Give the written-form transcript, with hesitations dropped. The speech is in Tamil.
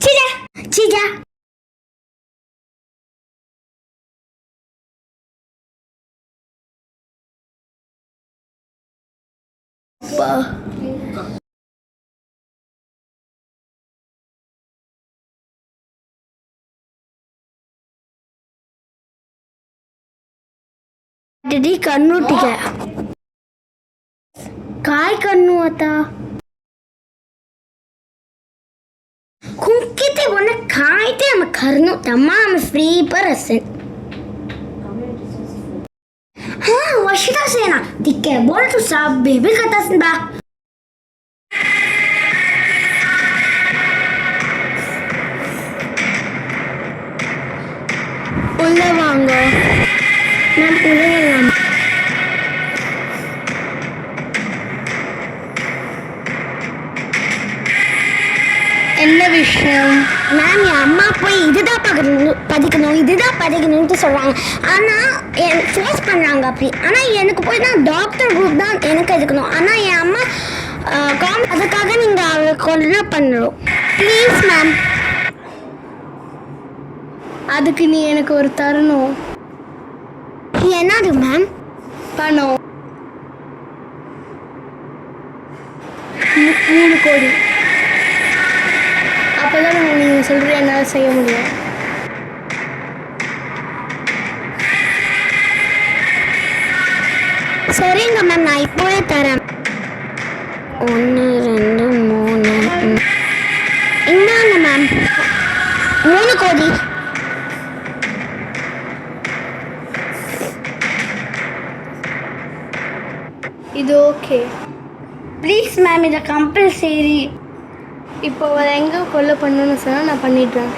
சீஜா சீஜா कन्नू ठीक है काय कन्नू आता कुंकिते बोलना खाइते हम करनो तमाम फ्री पर असन हाँ वशिता सेना दिक्के बोल तू सब बेबी कथा सुनबा उल्ले वांगो मैम उल्ले वांगो என்ன விஷயம் மேம் என் அம்மா போய் இதுதான் படிக்கணும்னு சொல்கிறாங்க ஆனால் ஃபோர்ஸ் பண்ணுறாங்க அப்படி ஆனால் எனக்கு போய் தான் டாக்டர் குரூப் தான் எனக்கு எடுக்கணும் ஆனால் என் அம்மா அதுக்காக நீங்கள் அவளை கொல்ல பண்ணுறோம் ப்ளீஸ் மேம் அதுக்கு நீ எனக்கு ஒரு தரணும் என்னது மேம் பணம் 3 கோடி அப்போதான் நீங்கள் சொல்கிற என்னால் செய்ய முடியும் சரிங்க மேம் நான் இப்போவே தரேன் 1 2 3 இந்தாங்க மேம் 3 கோடி இது ஓகே ப்ளீஸ் மேம் இதை கம்பல்சரி இப்போ எங்கே கொல்ல பண்ணணும்னு சொன்னால் நான் பண்ணிடுறேன்